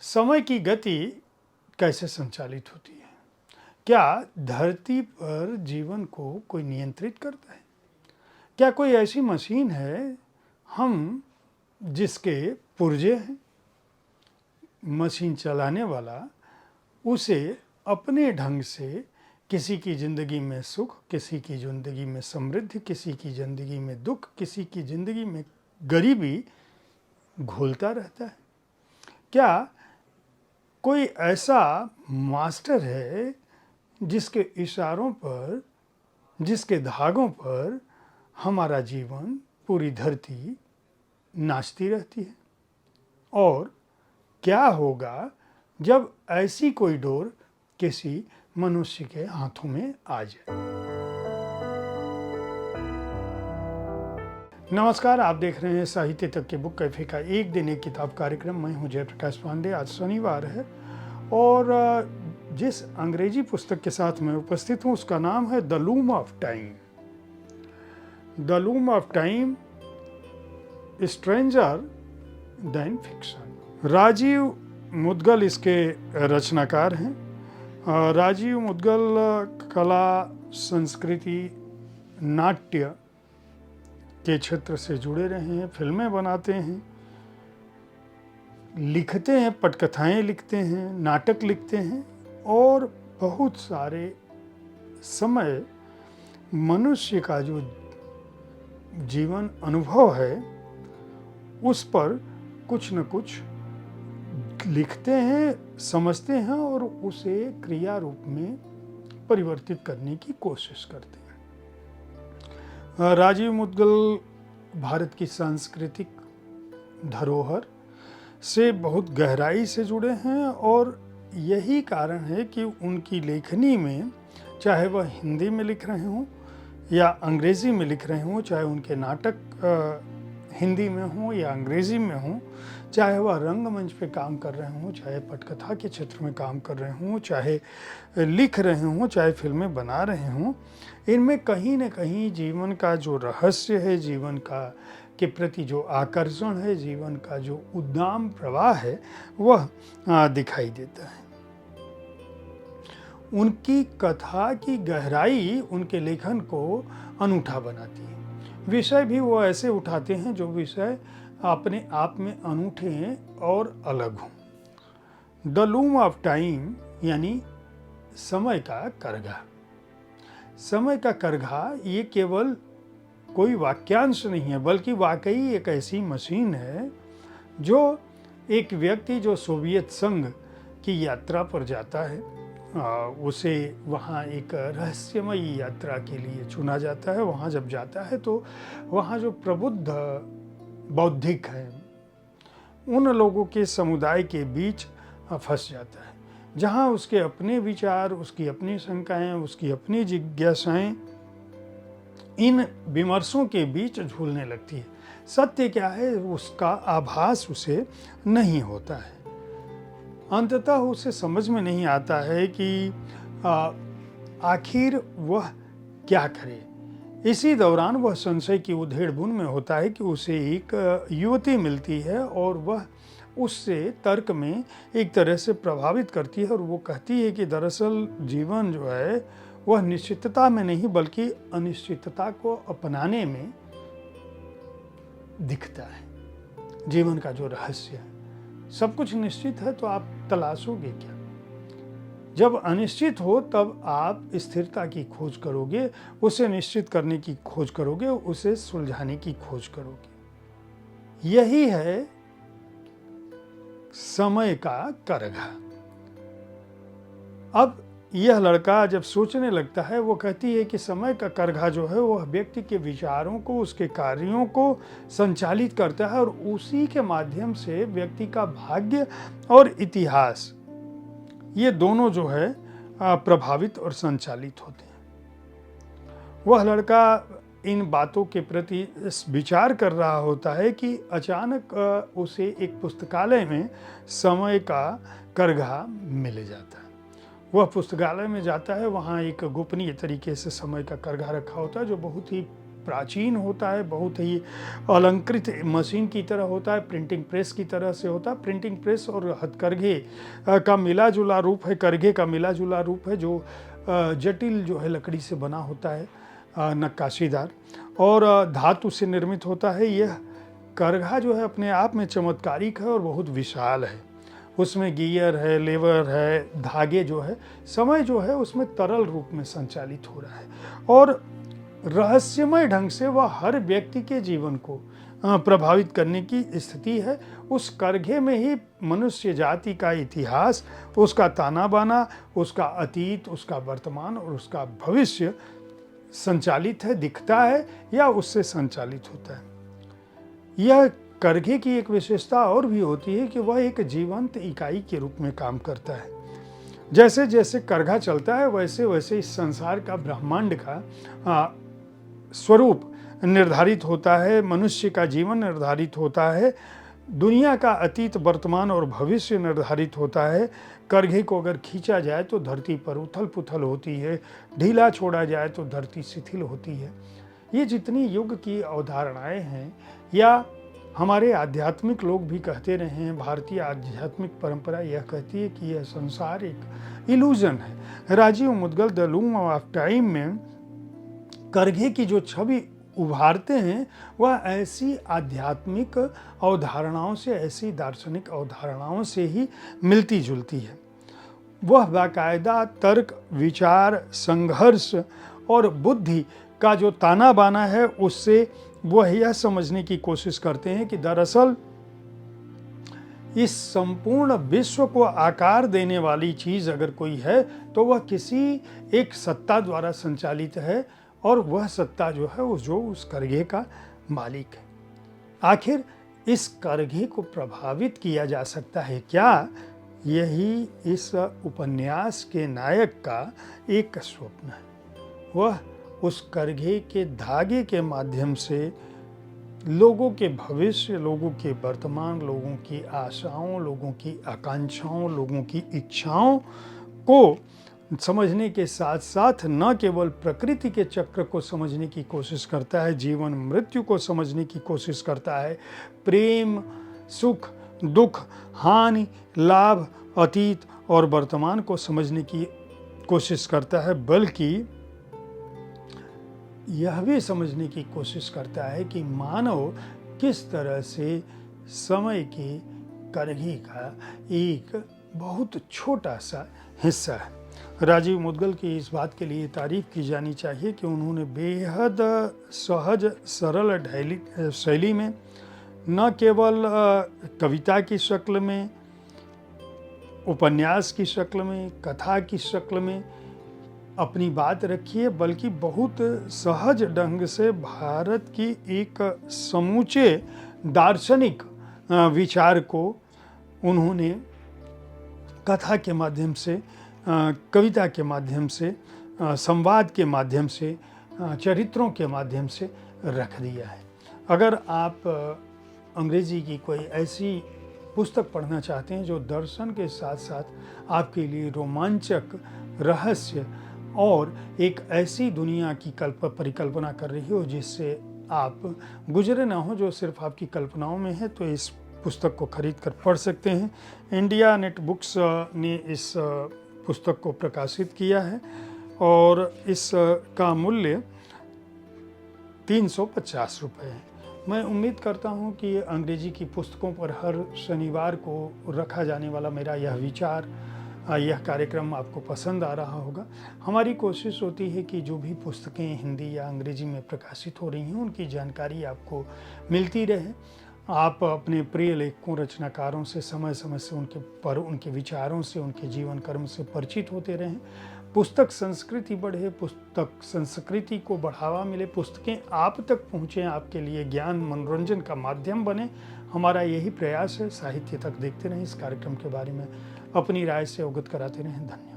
समय की गति कैसे संचालित होती है? क्या धरती पर जीवन को कोई नियंत्रित करता है? क्या कोई ऐसी मशीन है हम जिसके पुर्जे हैं? मशीन चलाने वाला उसे अपने ढंग से किसी की ज़िंदगी में सुख, किसी की ज़िंदगी में समृद्धि, किसी की ज़िंदगी में दुख, किसी की ज़िंदगी में गरीबी घोलता रहता है। क्या कोई ऐसा मास्टर है जिसके इशारों पर, जिसके धागों पर हमारा जीवन, पूरी धरती नाचती रहती है? और क्या होगा जब ऐसी कोई डोर किसी मनुष्य के हाथों में आ जाए? नमस्कार, आप देख रहे हैं साहित्य तक के बुक कैफे का एक दिन एक किताब कार्यक्रम। मैं हूं जयप्रकाश पांडे। आज शनिवार है और जिस अंग्रेजी पुस्तक के साथ मैं उपस्थित हूं उसका नाम है the loom of time. The loom of time, stranger than fiction. Rajiv Mudgal इसके रचनाकार हैं। राजीव मुद्गल कला, संस्कृति, नाट्य के क्षेत्र से जुड़े रहे हैं। फिल्में बनाते हैं, लिखते हैं, पटकथाएं लिखते हैं, नाटक लिखते हैं और बहुत सारे समय मनुष्य का जो जीवन अनुभव है उस पर कुछ न कुछ लिखते हैं, समझते हैं और उसे क्रिया रूप में परिवर्तित करने की कोशिश करते हैं। राजीव मुद्गल भारत की सांस्कृतिक धरोहर से बहुत गहराई से जुड़े हैं और यही कारण है कि उनकी लेखनी में, चाहे वह हिंदी में लिख रहे हों या अंग्रेज़ी में लिख रहे हों, चाहे उनके नाटक हिंदी में हों या अंग्रेज़ी में हों, चाहे वह रंगमंच पे काम कर रहे हों, चाहे पटकथा के क्षेत्र में काम कर रहे हों, चाहे लिख रहे हों, चाहे फिल्में बना रहे हों, इनमें कहीं न कहीं जीवन का जो रहस्य है, जीवन का के प्रति जो आकर्षण है, जीवन का जो उद्दाम प्रवाह है, वह दिखाई देता है। उनकी कथा की गहराई उनके लेखन को अनूठा बनाती है। विषय भी वो ऐसे उठाते हैं जो विषय अपने आप में अनूठे हैं और अलग हों। द लूम ऑफ टाइम यानी समय का करघा। समय का करघा ये केवल कोई वाक्यांश नहीं है, बल्कि वाकई एक ऐसी मशीन है जो एक व्यक्ति जो सोवियत संघ की यात्रा पर जाता है, उसे वहाँ एक रहस्यमयी यात्रा के लिए चुना जाता है। वहाँ जब जाता है तो वहाँ जो प्रबुद्ध बौद्धिक हैं, उन लोगों के समुदाय के बीच फंस जाता है, जहाँ उसके अपने विचार, उसकी अपनी शंकाएं, उसकी अपनी जिज्ञासाएं इन विमर्शों के बीच झूलने लगती है। सत्य क्या है उसका आभास उसे नहीं होता है। अंततः उसे समझ में नहीं आता है कि आखिर वह क्या करे। इसी दौरान वह संशय की उधेड़-बुन में होता है कि उसे एक युवती मिलती है और वह उससे तर्क में एक तरह से प्रभावित करती है और वो कहती है कि दरअसल जीवन जो है वह निश्चितता में नहीं बल्कि अनिश्चितता को अपनाने में दिखता है। जीवन का जो रहस्य है, सब कुछ निश्चित है तो आप तलाशोगे क्या? जब अनिश्चित हो तब आप स्थिरता की खोज करोगे, उसे निश्चित करने की खोज करोगे, उसे सुलझाने की खोज करोगे। यही है समय का करघा। अब यह लड़का जब सोचने लगता है, वो कहती है कि समय का करघा जो है वह व्यक्ति के विचारों को, उसके कार्यों को संचालित करता है और उसी के माध्यम से व्यक्ति का भाग्य और इतिहास, ये दोनों जो है प्रभावित और संचालित होते हैं। वह लड़का इन बातों के प्रति विचार कर रहा होता है कि अचानक उसे एक पुस्तकालय में समय का करघा मिल जाता है। वह पुस्तकालय में जाता है, वहाँ एक गोपनीय तरीके से समय का करघा रखा होता है जो बहुत ही प्राचीन होता है, बहुत ही अलंकृत मशीन की तरह होता है, प्रिंटिंग प्रेस की तरह से होता है। प्रिंटिंग प्रेस और हथकरघे का मिला जुला रूप है, करघे का मिला जुला रूप है, जो जटिल जो है लकड़ी से बना होता है, नक्काशीदार और धातु से निर्मित होता है। यह करघा जो है अपने आप में चमत्कारिक है और बहुत विशाल है। उसमें गियर है, लेवर है, धागे जो है, समय जो है उसमें तरल रूप में संचालित हो रहा है और रहस्यमय ढंग से वह हर व्यक्ति के जीवन को प्रभावित करने की स्थिति है। उस करघे में ही मनुष्य जाति का इतिहास, उसका ताना बाना, उसका अतीत, उसका वर्तमान और उसका भविष्य संचालित है, दिखता है या उससे संचालित होता है। यह करघे की एक विशेषता और भी होती है कि वह एक जीवंत इकाई के रूप में काम करता है। जैसे जैसे करघा चलता है वैसे वैसे इस संसार का, ब्रह्मांड का स्वरूप निर्धारित होता है, मनुष्य का जीवन निर्धारित होता है, दुनिया का अतीत, वर्तमान और भविष्य निर्धारित होता है। करघे को अगर खींचा जाए तो धरती पर उथल पुथल होती है, ढीला छोड़ा जाए तो धरती शिथिल होती है। ये जितनी युग की अवधारणाएं हैं, या हमारे आध्यात्मिक लोग भी कहते रहे हैं, भारतीय आध्यात्मिक परंपरा यह कहती है कि यह संसार एक इल्यूजन है। Rajiv Mudgal the loom of time में करघे की जो छवि उभारते हैं वह ऐसी आध्यात्मिक अवधारणाओं से, ऐसी दार्शनिक अवधारणाओं से ही मिलती जुलती है। वह बाकायदा तर्क, विचार, संघर्ष और बुद्धि का जो ताना बाना है, उससे वह यह समझने की कोशिश करते हैं कि दरअसल इस संपूर्ण विश्व को आकार देने वाली चीज अगर कोई है तो वह किसी एक सत्ता द्वारा संचालित है और वह सत्ता जो है उस करघे का मालिक है। आखिर इस करघे को प्रभावित किया जा सकता है क्या? यही इस उपन्यास के नायक का एक स्वप्न है। वह उस करघे के धागे के माध्यम से लोगों के भविष्य, लोगों के वर्तमान, लोगों की आशाओं, लोगों की आकांक्षाओं, लोगों की इच्छाओं को समझने के साथ साथ न केवल प्रकृति के चक्र को समझने की कोशिश करता है, जीवन मृत्यु को समझने की कोशिश करता है, प्रेम, सुख, दुख, हानि, लाभ, अतीत और वर्तमान को समझने की कोशिश करता है, बल्कि यह भी समझने की कोशिश करता है कि मानव किस तरह से समय के करघे का एक बहुत छोटा सा हिस्सा है। राजीव मुदगल की इस बात के लिए तारीफ की जानी चाहिए कि उन्होंने बेहद सहज, सरल शैली में, न केवल कविता की शक्ल में, उपन्यास की शक्ल में, कथा की शक्ल में अपनी बात रखी है, बल्कि बहुत सहज ढंग से भारत की एक समूचे दार्शनिक विचार को उन्होंने कथा के माध्यम से, कविता के माध्यम से, संवाद के माध्यम से, चरित्रों के माध्यम से रख दिया है। अगर आप अंग्रेजी की कोई ऐसी पुस्तक पढ़ना चाहते हैं जो दर्शन के साथ साथ आपके लिए रोमांचक, रहस्य और एक ऐसी दुनिया की परिकल्पना कर रही हो जिससे आप गुजरे ना हो, जो सिर्फ आपकी कल्पनाओं में है, तो इस पुस्तक को खरीद कर पढ़ सकते हैं। इंडिया नेट बुक्स ने इस पुस्तक को प्रकाशित किया है और इसका मूल्य 350 रुपये है। मैं उम्मीद करता हूं कि अंग्रेजी की पुस्तकों पर हर शनिवार को रखा जाने वाला मेरा यह विचार, यह कार्यक्रम आपको पसंद आ रहा होगा। हमारी कोशिश होती है कि जो भी पुस्तकें हिंदी या अंग्रेजी में प्रकाशित हो रही हैं उनकी जानकारी आपको मिलती रहे। आप अपने प्रिय लेखकों, रचनाकारों से समय समय से उनके विचारों से, उनके जीवन कर्म से परिचित होते रहें। पुस्तक संस्कृति बढ़े, पुस्तक संस्कृति को बढ़ावा मिले, पुस्तकें आप तक पहुँचें, आपके लिए ज्ञान, मनोरंजन का माध्यम बने, हमारा यही प्रयास है। साहित्य तक देखते रहें। इस कार्यक्रम के बारे में अपनी राय से अवगत कराते रहें। धन्यवाद।